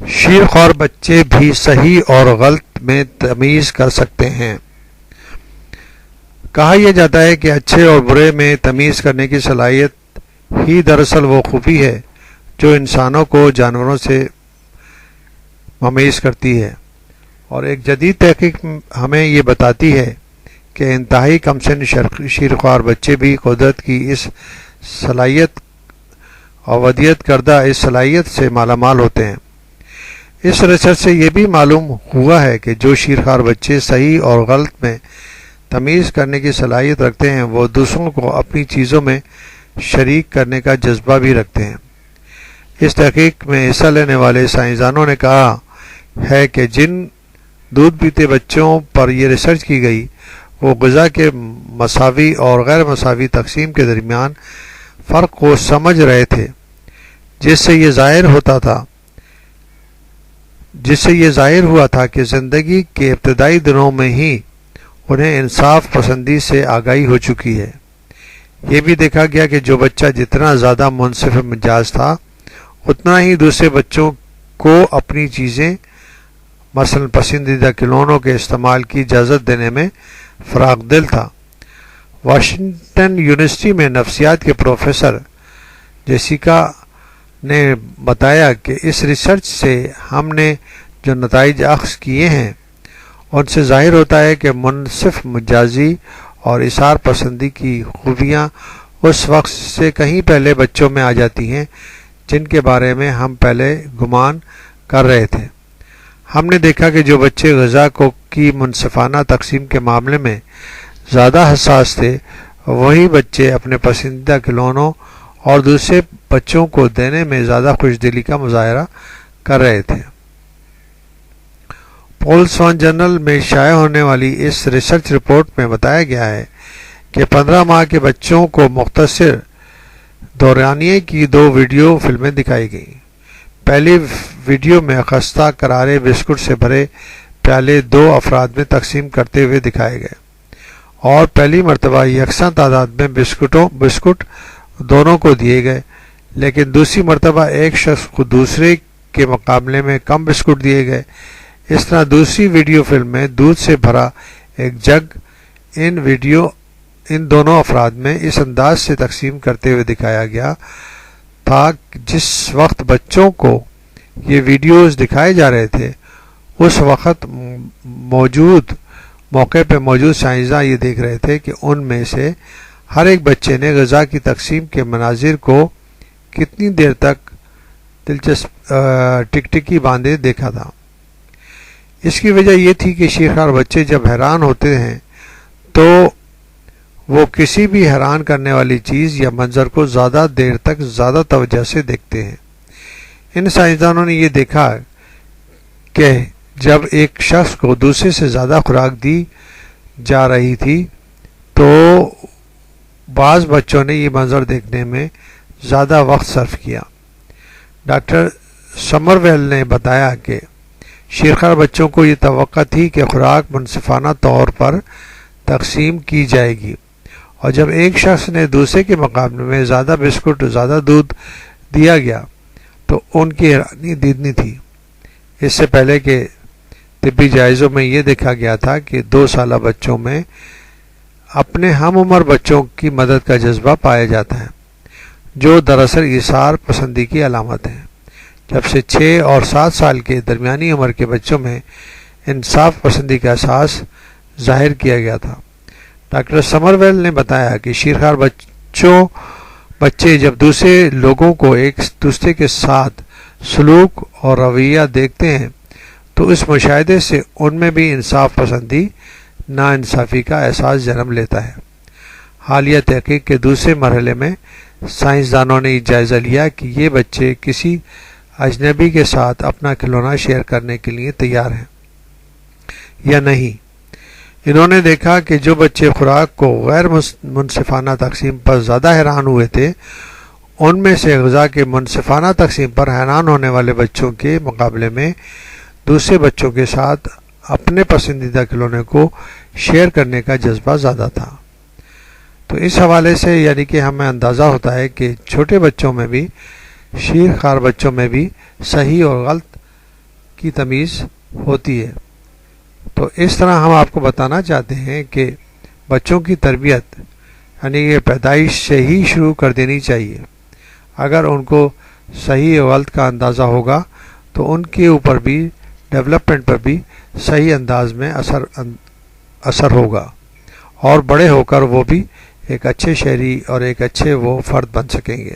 شیر خوار بچے بھی صحیح اور غلط میں تمیز کر سکتے ہیں۔ کہا یہ جاتا ہے کہ اچھے اور برے میں تمیز کرنے کی صلاحیت ہی دراصل وہ خوبی ہے جو انسانوں کو جانوروں سے ممیز کرتی ہے، اور ایک جدید تحقیق ہمیں یہ بتاتی ہے کہ انتہائی کم سن شیرخوار بچے بھی قدرت کی اس صلاحیت اور ودیعت کردہ اس صلاحیت سے مالا مال ہوتے ہیں۔ اس ریسرچ سے یہ بھی معلوم ہوا ہے کہ جو شیرخوار بچے صحیح اور غلط میں تمیز کرنے کی صلاحیت رکھتے ہیں وہ دوسروں کو اپنی چیزوں میں شریک کرنے کا جذبہ بھی رکھتے ہیں۔ اس تحقیق میں حصہ لینے والے سائنسدانوں نے کہا ہے کہ جن دودھ پیتے بچوں پر یہ ریسرچ کی گئی وہ غذا کے مساوی اور غیر مساوی تقسیم کے درمیان فرق کو سمجھ رہے تھے، جس سے یہ ظاہر ہوا تھا کہ زندگی کے ابتدائی دنوں میں ہی انہیں انصاف پسندی سے آگاہی ہو چکی ہے۔ یہ بھی دیکھا گیا کہ جو بچہ جتنا زیادہ منصف مزاج تھا اتنا ہی دوسرے بچوں کو اپنی چیزیں مثلا پسندیدہ کھلونوں کے استعمال کی اجازت دینے میں فراخ دل تھا۔ واشنگٹن یونیورسٹی میں نفسیات کے پروفیسر جیسیکا نے بتایا کہ اس ریسرچ سے ہم نے جو نتائج اخذ کیے ہیں ان سے ظاہر ہوتا ہے کہ منصف مزاجی اور اظہار پسندی کی خوبیاں اس وقت سے کہیں پہلے بچوں میں آ جاتی ہیں جن کے بارے میں ہم پہلے گمان کر رہے تھے۔ ہم نے دیکھا کہ جو بچے غذا کی منصفانہ تقسیم کے معاملے میں زیادہ حساس تھے وہی بچے اپنے پسندیدہ کھلونوں اور دوسرے بچوں کو دینے میں زیادہ خوش دلی کا مظاہرہ کر رہے تھے۔ پولسون جرنل میں شائع ہونے والی اس ریسرچ رپورٹ میں بتایا گیا ہے کہ 15 ماہ کے بچوں کو مختصر دورانیے کی 2 ویڈیو فلمیں دکھائی گئیں۔ پہلی ویڈیو میں خستہ کرارے بسکٹ سے بھرے پیالے 2 افراد میں تقسیم کرتے ہوئے دکھائے گئے، اور پہلی مرتبہ یکساں تعداد میں بسکٹ دونوں کو دیے گئے، لیکن دوسری مرتبہ ایک شخص کو دوسرے کے مقابلے میں کم بسکٹ دیے گئے۔ اس طرح دوسری ویڈیو فلم میں دودھ سے بھرا ایک جگ ان دونوں افراد میں اس انداز سے تقسیم کرتے ہوئے دکھایا گیا تھا جس وقت بچوں کو یہ ویڈیوز دکھائے جا رہے تھے اس وقت موقع پہ موجود سائنسداں یہ دیکھ رہے تھے کہ ان میں سے ہر ایک بچے نے غذا کی تقسیم کے مناظر کو کتنی دیر تک دلچسپ ٹکٹکی باندھے دیکھا تھا۔ اس کی وجہ یہ تھی کہ شیرخوار بچے جب حیران ہوتے ہیں تو وہ کسی بھی حیران کرنے والی چیز یا منظر کو زیادہ دیر تک زیادہ توجہ سے دیکھتے ہیں۔ ان سائنسدانوں نے یہ دیکھا کہ جب ایک شخص کو دوسرے سے زیادہ خوراک دی جا رہی تھی تو بعض بچوں نے یہ منظر دیکھنے میں زیادہ وقت صرف کیا۔ ڈاکٹر سمرویل نے بتایا کہ شیرخوار بچوں کو یہ توقع تھی کہ خوراک منصفانہ طور پر تقسیم کی جائے گی، اور جب ایک شخص نے دوسرے کے مقابلے میں زیادہ بسکٹ زیادہ دودھ دیا گیا تو ان کی حیرانی دیدنی تھی۔ اس سے پہلے کہ طبی جائزوں میں یہ دیکھا گیا تھا کہ 2 سالہ بچوں میں اپنے ہم عمر بچوں کی مدد کا جذبہ پایا جاتا ہے، جو دراصل اظہار پسندی کی علامت ہے، جب سے 6 اور 7 سال کے درمیانی عمر کے بچوں میں انصاف پسندی کا احساس ظاہر کیا گیا تھا۔ ڈاکٹر سمرویل نے بتایا کہ شیرخوار بچے جب دوسرے لوگوں کو ایک دوسرے کے ساتھ سلوک اور رویہ دیکھتے ہیں تو اس مشاہدے سے ان میں بھی انصاف پسندی نا انصافی کا احساس جنم لیتا ہے۔ حالیہ تحقیق کے دوسرے مرحلے میں سائنسدانوں نے یہ جائزہ لیا کہ یہ بچے کسی اجنبی کے ساتھ اپنا کھلونا شیئر کرنے کے لیے تیار ہیں یا نہیں۔ انہوں نے دیکھا کہ جو بچے خوراک کو غیر منصفانہ تقسیم پر زیادہ حیران ہوئے تھے ان میں سے غذا کے منصفانہ تقسیم پر حیران ہونے والے بچوں کے مقابلے میں دوسرے بچوں کے ساتھ اپنے پسندیدہ کھلونے کو شیئر کرنے کا جذبہ زیادہ تھا۔ تو اس حوالے سے یعنی کہ ہمیں اندازہ ہوتا ہے کہ چھوٹے بچوں میں بھی شیرخوار بچوں میں بھی صحیح اور غلط کی تمیز ہوتی ہے۔ تو اس طرح ہم آپ کو بتانا چاہتے ہیں کہ بچوں کی تربیت یعنی یہ پیدائش سے ہی شروع کر دینی چاہیے۔ اگر ان کو صحیح و غلط کا اندازہ ہوگا تو ان کے اوپر بھی ڈیولپمنٹ پر بھی صحیح انداز میں اثر ہوگا، اور بڑے ہو کر وہ بھی ایک اچھے شہری اور ایک اچھے وہ فرد بن سکیں گے۔